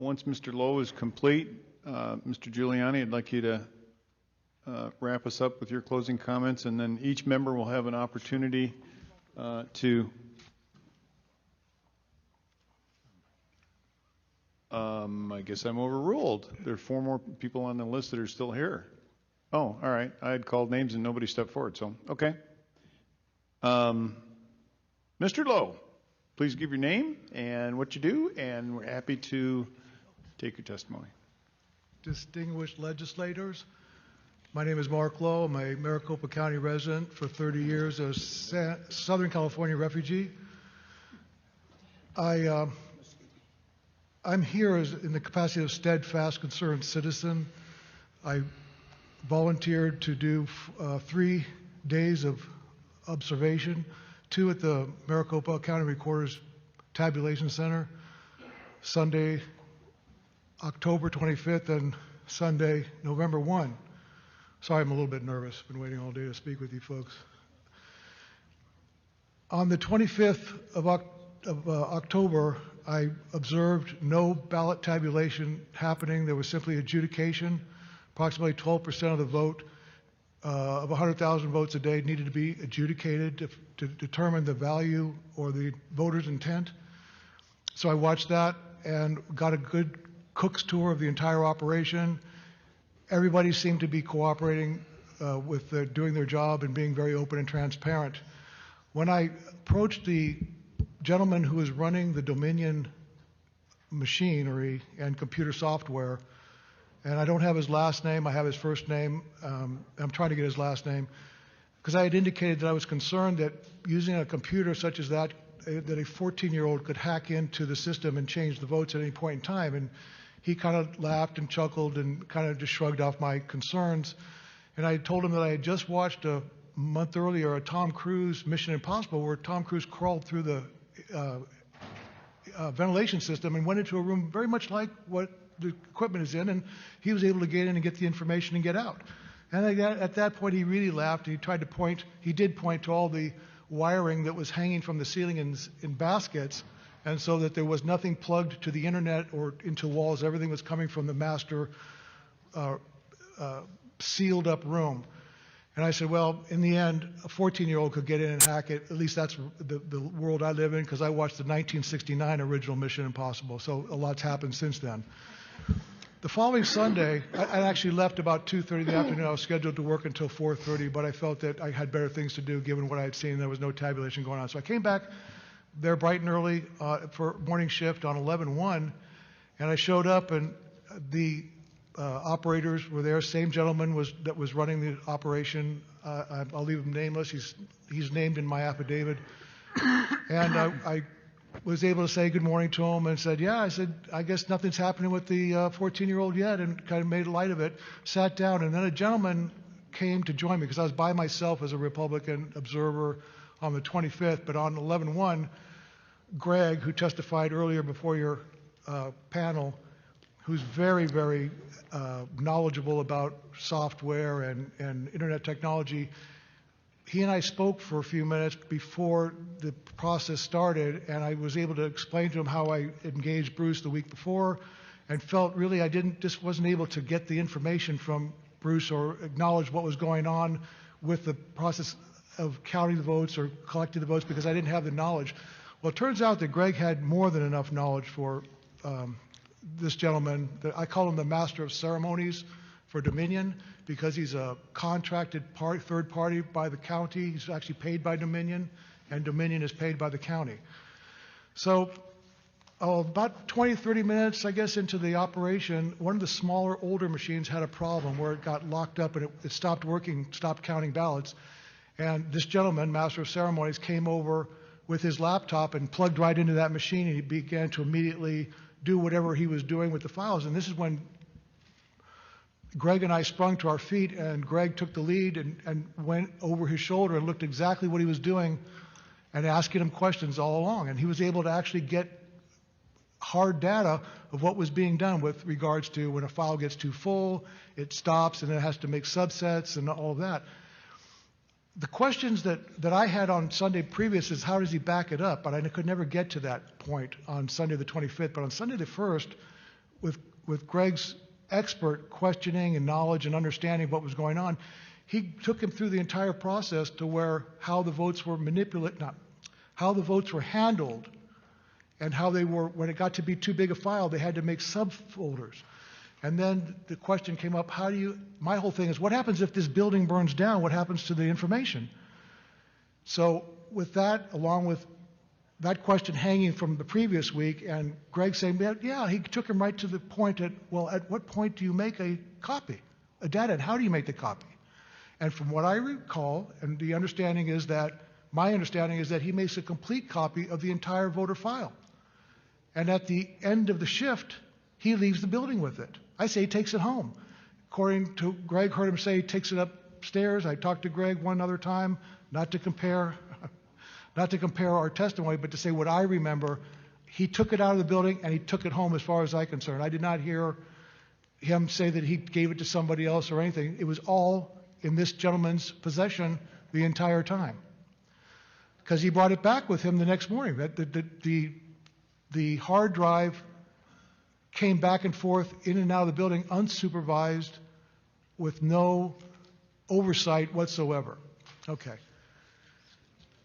Once Mr. Lowe is complete, Mr. Giuliani, I'd like you to wrap us up with your closing comments, and then each member will have an opportunity to I guess I'm overruled. There are 4 more people on the list that are still here. Oh, all right. I had called names and nobody stepped forward, so okay. Mr. Lowe, please give your name and what you do, and we're happy to take your testimony. Distinguished legislators, my name is Mark Lowe. I'm a Maricopa County resident for 30 years, a Southern California refugee. I'm here in the capacity of steadfast, concerned citizen. I volunteered to do 3 days of observation, 2 at the Maricopa County Recorder's Tabulation Center, Sunday, October 25th, and Sunday, November 1. Sorry, I'm a little bit nervous. Been waiting all day to speak with you folks. On the 25th of October, I observed no ballot tabulation happening. There was simply adjudication. Approximately 12% of the vote of 100,000 votes a day needed to be adjudicated to determine the value or the voter's intent. So I watched that and got a good cook's tour of the entire operation. Everybody seemed to be cooperating with doing their job and being very open and transparent. When I approached the gentleman who was running the Dominion machinery and computer software, and I don't have his last name, I have his first name. I'm trying to get his last name, because I had indicated that I was concerned that using a computer such as that a 14-year-old could hack into the system and change the votes at any point in time. And he kind of laughed and chuckled and kind of just shrugged off my concerns. And I told him that I had just watched a month earlier a Tom Cruise Mission Impossible, where Tom Cruise crawled through the ventilation system and went into a room very much like what the equipment is in, and he was able to get in and get the information and get out. And at that point, he really laughed. He tried to point. He did point to all the wiring that was hanging from the ceiling in baskets, and so that there was nothing plugged to the internet or into walls. Everything was coming from the master sealed up room. And I said, well, in the end, a 14-year-old could get in and hack it. At least that's the world I live in, because I watched the 1969 original Mission Impossible. So a lot's happened since then. The following Sunday, I actually left about 2:30 in the afternoon. I was scheduled to work until 4:30, but I felt that I had better things to do given what I had seen. There was no tabulation going on. So I came back there bright and early for morning shift on 11/1, and I showed up, and the operators were there. Same gentleman that was running the operation. I'll leave him nameless. He's named in my affidavit. And I was able to say good morning to him and said, yeah, I said, I guess nothing's happening with the 14-year-old yet, and kind of made light of it, sat down. And then a gentleman came to join me, because I was by myself as a Republican observer on the 25th. But on 11/1, Greg, who testified earlier before your panel, who's very, very knowledgeable about software and internet technology, he and I spoke for a few minutes before the process started, and I was able to explain to him how I engaged Bruce the week before, and felt really I just wasn't able to get the information from Bruce or acknowledge what was going on with the process of counting the votes or collecting the votes, because I didn't have the knowledge. Well, it turns out that Greg had more than enough knowledge for this gentleman. I call him the master of ceremonies for Dominion, because he's a contracted third party by the county. He's actually paid by Dominion, and Dominion is paid by the county. So about 20, 30 minutes, I guess, into the operation, one of the smaller, older machines had a problem where it got locked up and it stopped working, stopped counting ballots. And this gentleman, master of ceremonies, came over with his laptop and plugged right into that machine, and he began to immediately do whatever he was doing with the files. And this is when Greg and I sprung to our feet, and Greg took the lead and went over his shoulder and looked exactly what he was doing and asking him questions all along. And he was able to actually get hard data of what was being done with regards to when a file gets too full, it stops, and it has to make subsets and all of that. The questions that I had on Sunday previous is how does he back it up? But I could never get to that point on Sunday the 25th. But on Sunday the 1st, with Greg's expert questioning and knowledge and understanding of what was going on, he took him through the entire process to where how the votes were how the votes were handled, and how they were, when it got to be too big a file, they had to make subfolders. And then the question came up, my whole thing is, what happens if this building burns down? What happens to the information? So with that, along with that question hanging from the previous week, and Greg saying, yeah, he took him right to the point at what point do you make a copy, a data, and how do you make the copy? And from what I recall, and my understanding is that he makes a complete copy of the entire voter file. And at the end of the shift, he leaves the building with it. I say he takes it home. According to Greg, heard him say he takes it upstairs. I talked to Greg one other time, not to compare our testimony, but to say what I remember. He took it out of the building and he took it home as far as I'm concerned. I did not hear him say that he gave it to somebody else or anything. It was all in this gentleman's possession the entire time, because he brought it back with him the next morning. The hard drive came back and forth in and out of the building unsupervised with no oversight whatsoever. Okay.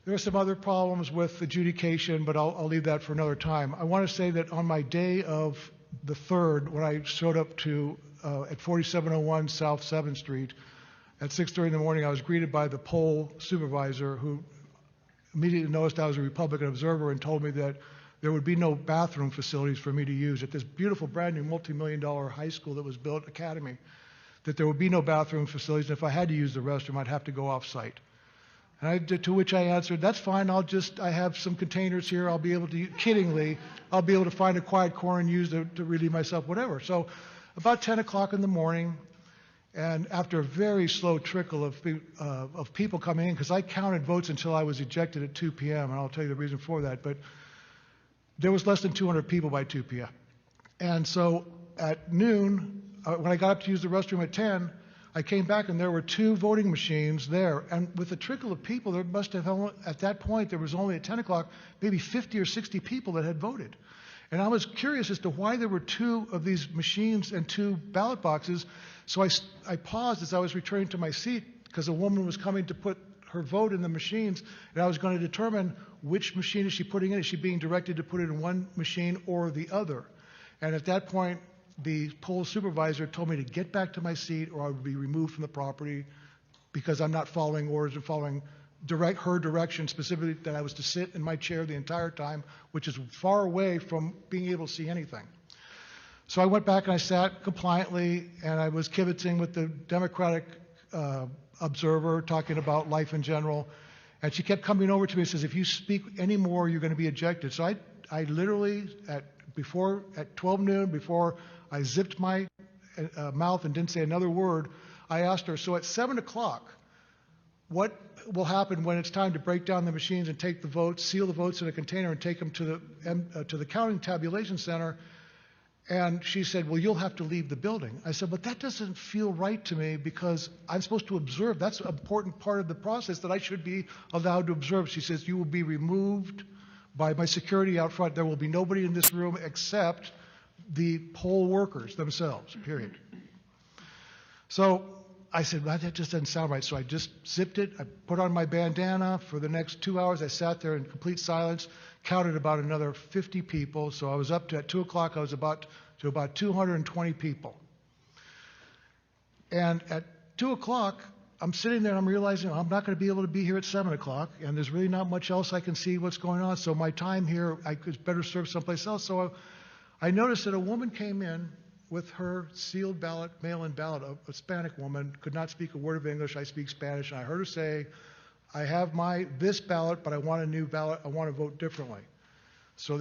There are some other problems with adjudication, but I'll leave that for another time. I want to say that on my day of the 3rd, when I showed up at 4701 South 7th Street at 6:30 in the morning, I was greeted by the poll supervisor, who immediately noticed I was a Republican observer and told me that there would be no bathroom facilities for me to use at this beautiful brand new multi-million-dollar high school that was built, academy, that there would be no bathroom facilities, and if I had to use the restroom, I'd have to go off-site. And to which I answered, that's fine, I have some containers here, I'll be able to find a quiet corner and use to relieve myself, whatever. So about 10 o'clock in the morning, and after a very slow trickle of people coming in, because I counted votes until I was ejected at 2 p.m., and I'll tell you the reason for that, but there was less than 200 people by 2 p.m. And so at noon, when I got up to use the restroom at 10, I came back and there were 2 voting machines there. And with a trickle of people, there must have, at that point, there was only at 10 o'clock, maybe 50 or 60 people that had voted. And I was curious as to why there were 2 of these machines and 2 ballot boxes. So I paused as I was returning to my seat, because a woman was coming to put her vote in the machines, and I was going to determine which machine is she putting in. Is she being directed to put it in one machine or the other? And at that point, the poll supervisor told me to get back to my seat or I would be removed from the property, because I'm not following orders and following her direction, specifically that I was to sit in my chair the entire time, which is far away from being able to see anything. So I went back and I sat compliantly, and I was kibitzing with the Democratic observer, talking about life in general. And she kept coming over to me and says, if you speak any more, you're going to be ejected. So I literally, at 12 noon, before I zipped my mouth and didn't say another word, I asked her, so at 7 o'clock, what will happen when it's time to break down the machines and take the votes, seal the votes in a container and take them to the counting tabulation center? And she said, well, you'll have to leave the building. I said, but that doesn't feel right to me, because I'm supposed to observe. That's an important part of the process that I should be allowed to observe. She says, you will be removed by my security out front. There will be nobody in this room except the poll workers themselves, period. So I said, well, that just doesn't sound right. So I just zipped it. I put on my bandana. For the next 2 hours, I sat there in complete silence, counted about another 50 people. So I was up to, at 2 o'clock, I was about 220 people. And at 2 o'clock, I'm sitting there and I'm realizing I'm not going to be able to be here at 7 o'clock, and there's really not much else I can see what's going on. So my time here, I could better serve someplace else. So I noticed that a woman came in with her sealed ballot, mail-in ballot, a Hispanic woman, could not speak a word of English. I speak Spanish, and I heard her say, I have this ballot, but I want a new ballot. I want to vote differently. So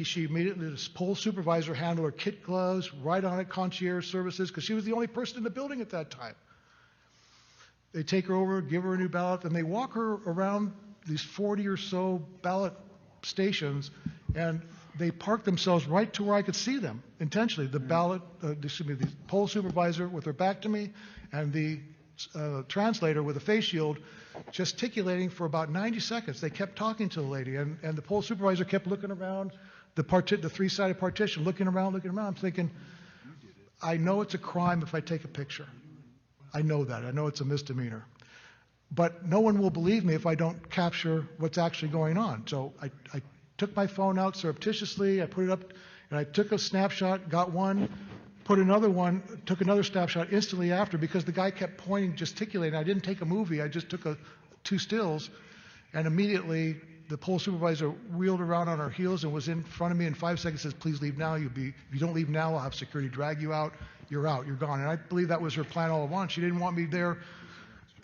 she immediately, this poll supervisor handled her kit gloves, right on it, concierge services, because she was the only person in the building at that time. They take her over, give her a new ballot, and they walk her around these 40 or so ballot stations, and they park themselves right to where I could see them intentionally. The the poll supervisor with her back to me, and the translator with a face shield, gesticulating for about 90 seconds. They kept talking to the lady, and the poll supervisor kept looking around the 3-sided partition, looking around. I'm thinking, I know it's a crime if I take a picture. I know that. I know it's a misdemeanor. But no one will believe me if I don't capture what's actually going on. So I took my phone out surreptitiously, I put it up, and I took a snapshot, got one, took another snapshot instantly after because the guy kept pointing, gesticulating. I didn't take a movie, I just took two stills, and immediately the pole supervisor wheeled around on our heels and was in front of me in 5 seconds, says, please leave now. If you don't leave now, I'll have security drag you out. You're gone. And I believe that was her plan all along. She didn't want me there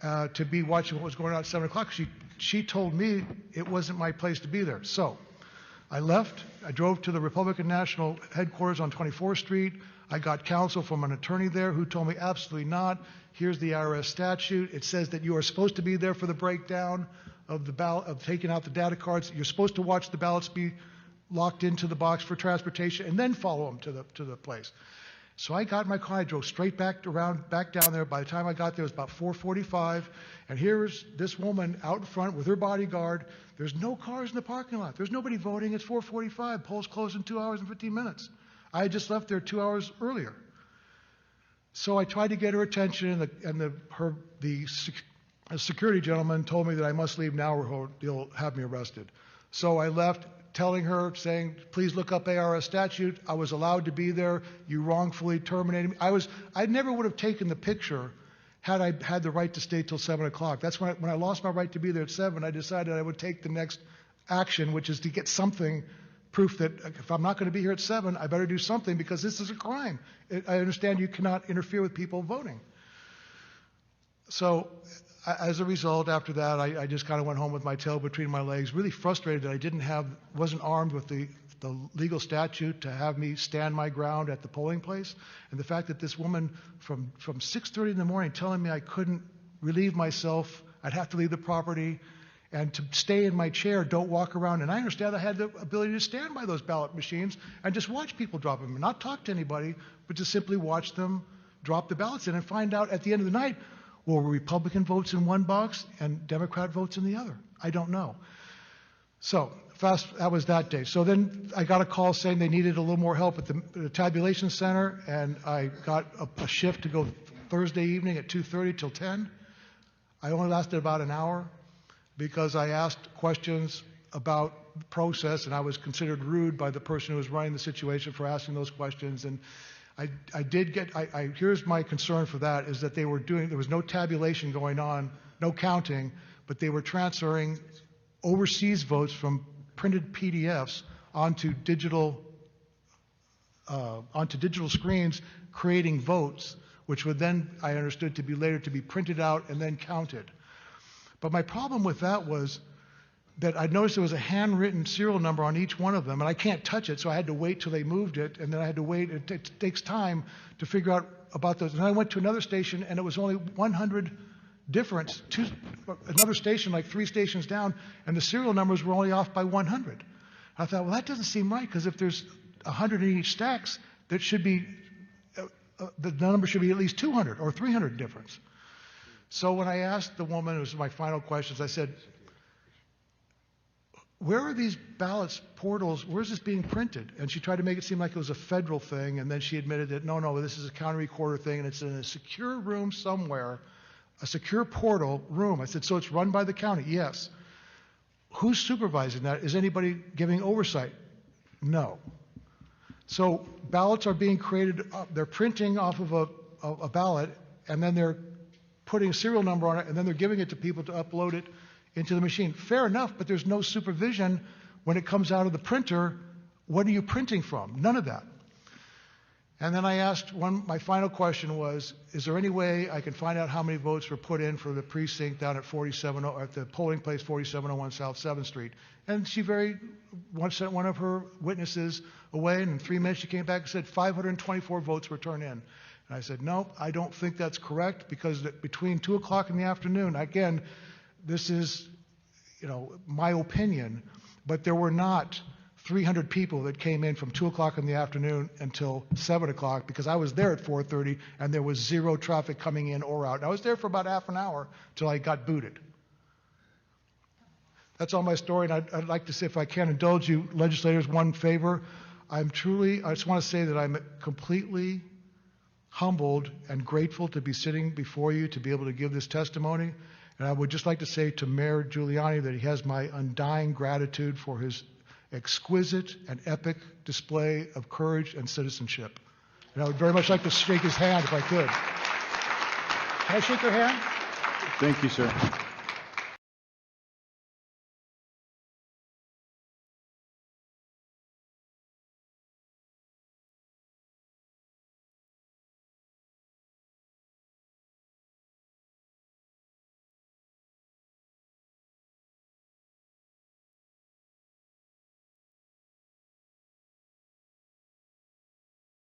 to be watching what was going on at 7 o'clock. She told me it wasn't my place to be there. So I left. I drove to the Republican National headquarters on 24th Street. I got counsel from an attorney there who told me absolutely not. Here's the IRS statute. It says that you are supposed to be there for the breakdown of the ballot, of taking out the data cards. You're supposed to watch the ballots be locked into the box for transportation and then follow them to the place. So I got in my car, I drove straight back down there. By the time I got there, it was about 4:45, and here's this woman out in front with her bodyguard. There's no cars in the parking lot. There's nobody voting. It's 4:45. Polls close in 2 hours and 15 minutes. I had just left there 2 hours earlier. So I tried to get her attention, and the security gentleman told me that I must leave now or he'll have me arrested. So I left, telling her, saying, please look up ARS statute. I was allowed to be there. You wrongfully terminated me. I never would have taken the picture had I had the right to stay till 7 o'clock. That's when I lost my right to be there at 7, I decided I would take the next action, which is to get something, proof that if I'm not going to be here at 7, I better do something because this is a crime. I understand you cannot interfere with people voting. So as a result, after that, I just kind of went home with my tail between my legs, really frustrated that I wasn't armed with the legal statute to have me stand my ground at the polling place. And the fact that this woman from 6:30 in the morning telling me I couldn't relieve myself, I'd have to leave the property, and to stay in my chair, don't walk around. And I understand I had the ability to stand by those ballot machines and just watch people drop them, and not talk to anybody, but just simply watch them drop the ballots in and find out at the end of the night, well, were Republican votes in one box and Democrat votes in the other? I don't know. So that was that day. So then I got a call saying they needed a little more help at the tabulation center, and I got a shift to go Thursday evening at 2:30 till 10. I only lasted about an hour because I asked questions about the process, and I was considered rude by the person who was running the situation for asking those questions. And here's my concern for that, is that there was no tabulation going on, no counting, but they were transferring overseas votes from printed PDFs onto digital screens, creating votes, which would then, I understood, to be later to be printed out and then counted. But my problem with that was that I noticed there was a handwritten serial number on each one of them, and I can't touch it, so I had to wait till they moved it, and then I had to wait. It takes time to figure out about those. And I went to another station, and it was only 100 difference. Another station, like 3 stations down, and the serial numbers were only off by 100. I thought, well, that doesn't seem right, because if there's 100 in each stacks, that should be the number should be at least 200 or 300 difference. So when I asked the woman, it was my final questions, I said, where are these ballots portals? Where's this being printed? And she tried to make it seem like it was a federal thing, and then she admitted that no, this is a county recorder thing, and it's in a secure room somewhere, a secure portal room. I said, so it's run by the county? Yes. Who's supervising that? Is anybody giving oversight? No. So ballots are being created, they're printing off of a ballot, and then they're putting a serial number on it, and then they're giving it to people to upload it into the machine. Fair enough, but there's no supervision when it comes out of the printer. What are you printing from? None of that. And then I asked my final question was, is there any way I can find out how many votes were put in for the precinct down at at the polling place 4701 South 7th Street? And she sent one of her witnesses away, and in 3 minutes she came back and said 524 votes were turned in. And I said, no, I don't think that's correct, because between 2 o'clock in the afternoon, again, this is, my opinion, but there were not 300 people that came in from 2 o'clock in the afternoon until 7 o'clock, because I was there at 4:30 and there was zero traffic coming in or out. And I was there for about half an hour till I got booted. That's all my story, and I'd like to say, if I can indulge you legislators, one favor. I just want to say that I'm completely humbled and grateful to be sitting before you to be able to give this testimony. And I would just like to say to Mayor Giuliani that he has my undying gratitude for his exquisite and epic display of courage and citizenship. And I would very much like to shake his hand if I could. Can I shake your hand? Thank you, sir.